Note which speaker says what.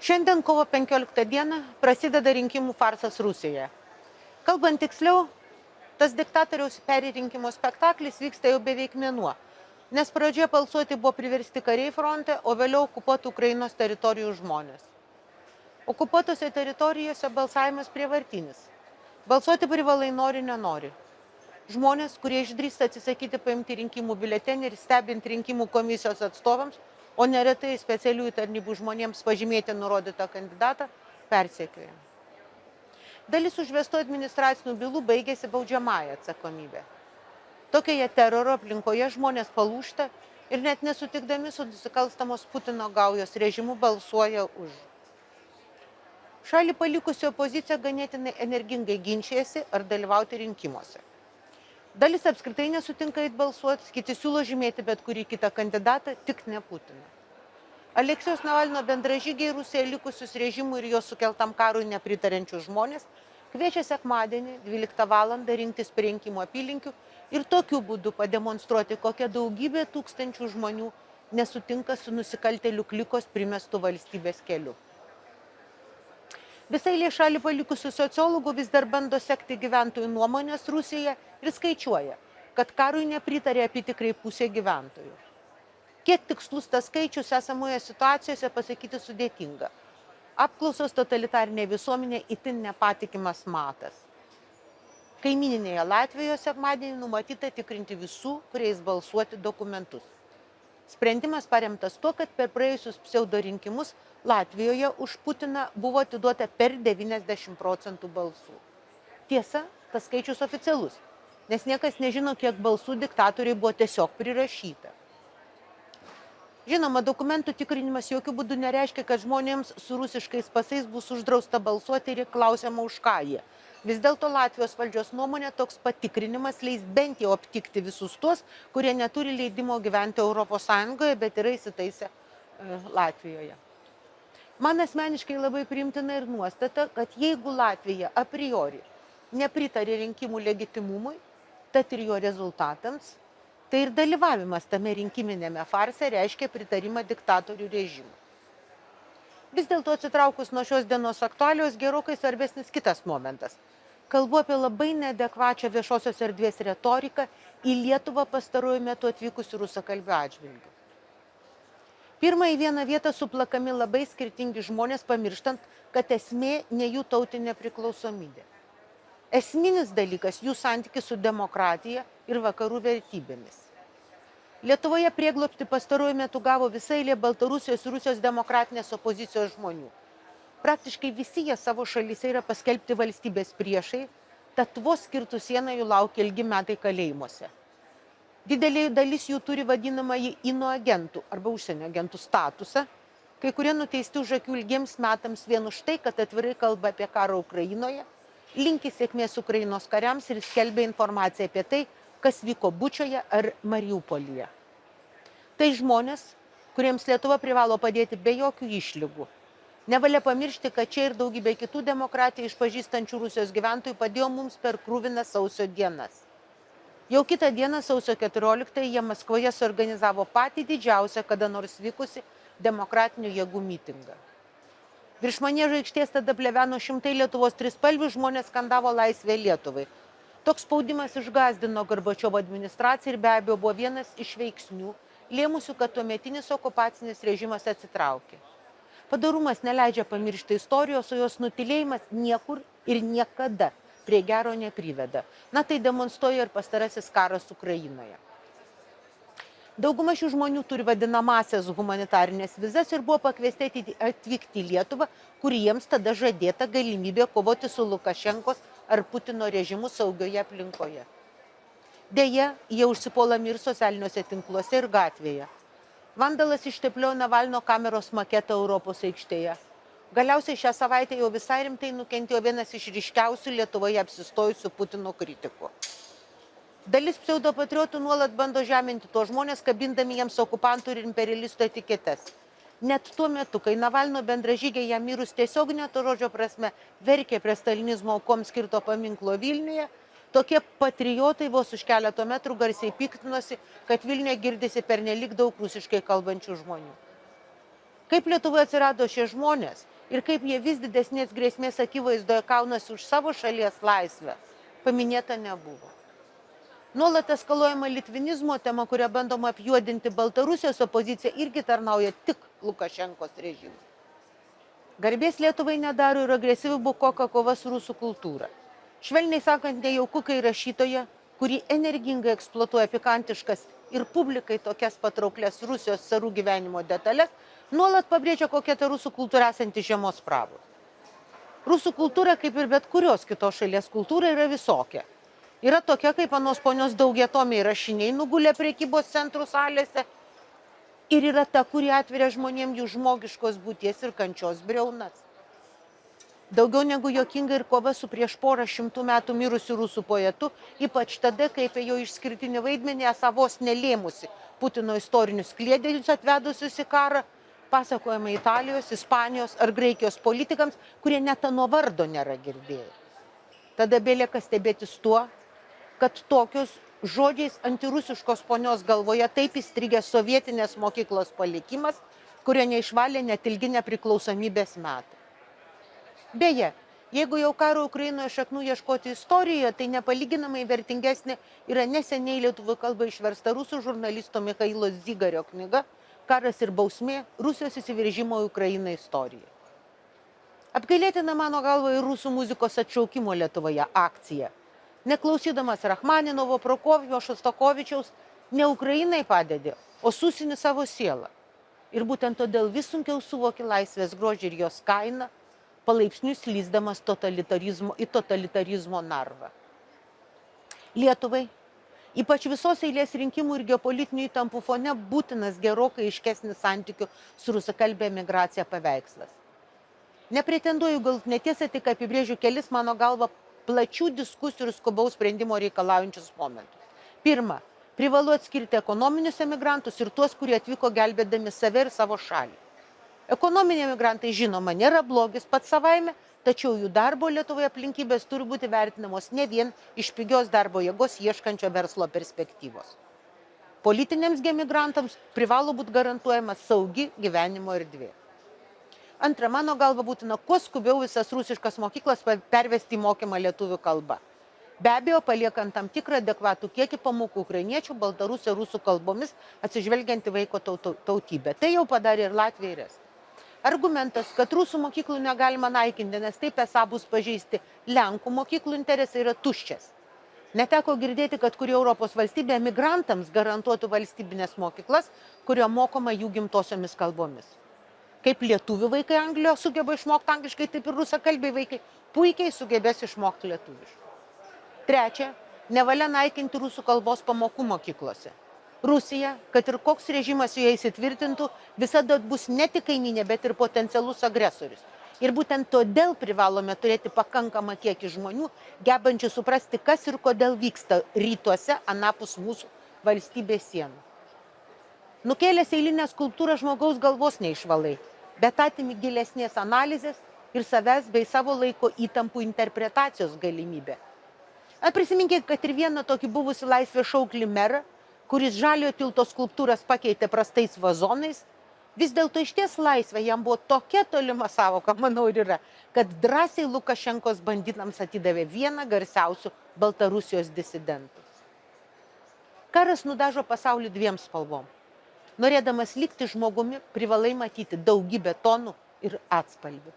Speaker 1: Šiandien kovo 15 dieną prasideda rinkimų farsas Rusijoje. Kalbant tiksliau, tas diktatoriaus perrinkimo spektaklis vyksta jau beveik mėnuo, nes pradžioje balsuoti buvo priversti kariai fronte, o vėliau okupuotų Ukrainos teritorijų žmonės. Okupuotose teritorijose balsavimas prievartinis. Balsuoti privalai nori, nenori. Žmonės, kurie išdrįsta atsisakyti paimti rinkimų biuletenį ir stebint rinkimų komisijos atstovams, o neretai specialiųjų tarnybų žmonėms pažymėti nurodytą kandidatą, persekioja. Dalis užvestų administracinių bylų baigėsi baudžiamąja atsakomybė. Tokioje teroro aplinkoje žmonės palūžta ir net nesutikdami su nusikalstamos Putino gaujos režimu balsuoja už. Šalį palikusi opozicija ganėtinai energingai ginčijasi ar dalyvauti rinkimuose. Dalis apskritai nesutinka eit balsuoti, kiti siūlo žymėti bet kurį kitą kandidatą, tik ne Putiną. Aleksejus Navalno bendražygiai Rusijoje likusius režimui ir jo sukeltam karui nepritarančių žmonės kviečia sekmadienį 12 valandą rinktis prie rinkimų apylinkių ir tokiu būdu pademonstruoti, kokia daugybė tūkstančių žmonių nesutinka su nusikaltėlių klikos primestų valstybės keliu. Visai eilė šalį palikusių sociologų vis dar bando sekti gyventojų nuomonės Rusijoje ir skaičiuoja, kad karui nepritarė apytikrai pusė gyventojų. Kiek tikslus tas skaičius esamoje situacijose pasakyti sudėtinga. Apklausos totalitarinė visuomenė itin nepatikimas matas. Kaimyninėje Latvijoje sekmadienį numatyta tikrinti visų, kuriais balsuoti dokumentus. Sprendimas paremtas tuo, kad per praėjusius pseudorinkimus Latvijoje už Putiną buvo atiduota per 90% balsų. Tiesa, tas skaičius oficialus, nes niekas nežino, kiek balsų diktatoriai buvo tiesiog prirašyta. Žinoma, dokumentų tikrinimas jokių būdų nereiškia, kad žmonėms su rusiškais pasais bus uždrausta balsuoti ir klausiama už ką jie. Vis dėlto Latvijos valdžios nuomonė toks patikrinimas leis bent jau aptikti visus tuos, kurie neturi leidimo gyventi ES, bet yra įsitaisę Latvijoje. Man asmeniškai labai priimtina ir nuostata, kad jeigu Latvija a priori nepritarė rinkimų legitimumui, tad ir jo rezultatams, tai ir dalyvavimas tame rinkiminėme farse reiškia pritarimą diktatorių režimui. Vis dėlto atsitraukus nuo šios dienos aktualijos gerokai svarbesnis kitas momentas. Kalbu apie labai neadekvačią viešosios erdvės retoriką į Lietuvą pastaruoju metu atvykusių rusakalbių atžvilgių. Pirmą į vieną vietą suplakami labai skirtingi žmonės, pamirštant, kad esmė ne jų tautinė priklausomybė. Esminis dalykas jų santykis su demokratija ir vakarų vertybėmis. Lietuvoje prieglobstį pastaruoju metu gavo visa eilė Baltarusijos ir Rusijos demokratinės opozicijos žmonių. Praktiškai visi jie savo šalyse yra paskelbti valstybės priešai, tad vos skirtų sieną jų laukia ilgi metai kalėjimuose. Didelė dalis jų turi vadinamąjį inoagentų arba užsienio agentų statusą, kai kurie nuteisti už akių ilgiems metams vien už tai, kad atvirai kalba apie karą Ukrainoje, linki sėkmės Ukrainos kariams ir skelbia informaciją apie tai, kas vyko Bučioje ar Mariupolyje. Tai žmonės, kuriems Lietuva privalo padėti be jokių išlygų. Nevalia pamiršti, kad čia ir daugybė kitų demokratiją išpažįstančių Rusijos gyventojų padėjo mums per krūvinas sausio dienas. Jau kitą dieną, sausio 14-ąją, jie Maskvoje suorganizavo patį didžiausią kada nors vykusi demokratinių jėgų mitingą. Virš Maniežo aikštės tada pleveno šimtai Lietuvos trispalvių, žmonės skandavo laisvę Lietuvai. Toks spaudimas išgąsdino Gorbačiovo administraciją ir be abejo buvo vienas iš veiksnių, lėmusių, kad tuometinis okupacinis režimas atsitraukė. Padarumas neleidžia pamiršti istorijos, o jos nutylėjimas niekur ir niekada prie gero nepriveda. Na tai demonstruoja ir pastarasis karas Ukrainoje. Dauguma šių žmonių turi vadinamąsias humanitarinės vizas ir buvo pakviesti atvykti į Lietuvą, kur jiems tada žadėta galimybė kovoti su Lukašenkos ar Putino režimu saugioje aplinkoje. Deja, jie užsipuolami ir socialiniuose tinkluose ir gatvėje. Vandalas ištepliojo Navalno kameros maketą Europos aikštėje. Galiausiai šią savaitę jau visai rimtai nukentėjo vienas iš ryškiausių Lietuvoje apsistojusių Putino kritikų. Dalis pseudopatriotų nuolat bando žeminti tuos žmonės, kabindami jiems okupantų ir imperialistų etiketes. Net tuo metu, kai Navalno bendražygiai jam mirus tiesioginė to žodžio prasme verkė prie stalinizmo aukoms skirto paminklo Vilniuje, tokie patriotai vos už keleto metrų garsiai piktinosi, kad Vilniuje girdisi pernelyg daug rusiškai kalbančių žmonių. Kaip Lietuvoje atsirado šie žmonės ir kaip jie vis didesnės grėsmės akivaizdoje kaunasi už savo šalies laisvę, paminėta nebuvo. Nuolat eskaluojama litvinizmo tema, kuria bandoma apjuodinti Baltarusijos opoziciją, irgi tarnauja tik Lukašenkos režimui. Garbės Lietuvai nedaro ir agresyvi bukoka kova su rusų kultūra. Švelniai sakant, nejauku, kai rašytoja, kuri energingai eksploatuoja pikantiškas ir publikai tokias patrauklės Rusijos carų gyvenimo detalės, nuolat pabrėžia, kokia ta rusų kultūra esanti žemos pravos. Rusų kultūra, kaip ir bet kurios kitos šalies kultūra, yra visokia. Yra tokia, kaip anos ponios daugiatomiai rašiniai nugulė prekybos centrų salėse, ir yra ta, kuri atveria žmonėms jų žmogiškos būties ir kančios briaunas. Daugiau negu juokinga ir kova su prieš porą šimtų metų mirusiu rusų poetu, ypač tada, kai apie jo išskirtinį vaidmenį savos nelėmusi Putino istorinius kliedėlius atvedusius į karą, pasakojama Italijos, Ispanijos ar Graikijos politikams, kurie net nuo vardo nėra girdėję. Tada belieka stebėtis tuo, kad tokios žodžiais antirusiškos ponios galvoje taip įstrigęs sovietinės mokyklos palikimas, kurio neišvalė net ilgi nepriklausomybės metai. Beje, jeigu jau karo Ukrainoje šaknų ieškoti istorijoje, tai nepalyginamai vertingesnė yra neseniai lietuvių kalba išversta rusų žurnalisto Michailo Zigario knyga Karas ir bausmė – Rusijos įsiveržimo į Ukrainą istorija. Apgailėtina mano galva ir rusų muzikos atšaukimo Lietuvoje akcija. Neklausydamas Rachmaninovo, Prokofjevo, Šostakovičiaus, ne Ukrainai padedė, o susini savo sielą. Ir būtent todėl vis sunkiau suvoki laisvės grožį ir jos kainą, palaipsniui slysdamas į totalitarizmo narvą. Lietuvai, ypač visos eilės rinkimų ir geopolitinių įtampų fone, būtinas gerokai aiškesnis santykių su rusakalbė migracija paveikslas. Nepretenduoju galutinę tiesą, tik apibrėžiu kelis mano galva plačių diskusijų ir skubaus sprendimo reikalaujančius momentus. Pirma, privalu atskirti ekonominius emigrantus ir tuos, kurie atvyko gelbėdami save ir savo šalį. Ekonominiai emigrantai, žinoma, nėra blogis pats savaime, tačiau jų darbo Lietuvoje aplinkybės turi būti vertinamos ne vien iš pigios darbo jėgos ieškančio verslo perspektyvos. Politiniams emigrantams privalo būti garantuojama saugi gyvenimo erdvė. Antra, mano galva būtina kuo skubiau visas rusiškas mokyklas pervesti į mokymą lietuvių kalba. Be abejo, paliekant tam tikrą adekvatų kiekį pamokų ukrainiečių, baltarusių ir rusų kalbomis, atsižvelgiant į vaiko tautybę. Tai jau padarė ir Latvija ir Estija. Argumentas, kad rusų mokyklų negalima naikinti, nes taip esą bus pažeisti Lenkų mokyklų interesai, yra tuščias. Neteko girdėti, kad kuri Europos valstybė emigrantams garantuotų valstybinės mokyklas, kurio mokoma jų gimtosiomis kalbomis. Kaip lietuvių vaikai Anglijoje sugeba išmokti angliškai, taip ir rusakalbiai vaikai puikiai sugebės išmokti lietuviškai. Trečia, nevalia naikinti rusų kalbos pamokų mokyklose. Rusija, kad ir koks režimas joje įsitvirtintų, visada bus ne tik kaimynė, bet ir potencialus agresorius. Ir būtent todėl privalome turėti pakankamą kiekį žmonių, gebančių suprasti, kas ir kodėl vyksta rytuose anapus mūsų valstybės sienų. Nukėlęs eilinę skulptūrą žmogaus galvos neišvalai, bet atimi gilesnės analizės ir savęs bei savo laiko įtampų interpretacijos galimybę. Prisiminkit, kad ir vieną tokį buvusi laisvės šauklį merą, kuris Žaliojo tilto skulptūras pakeitė prastais vazonais, vis dėlto išties laisvė jam buvo tokia tolima savoka, manau ir yra, kad drąsiai Lukašenkos banditams atidavė vieną garsiausių Baltarusijos disidentų. Karas nudažo pasaulį dviem spalvom. Norėdamas likti žmogumi, privalai matyti daugybę tonų ir atspalvių.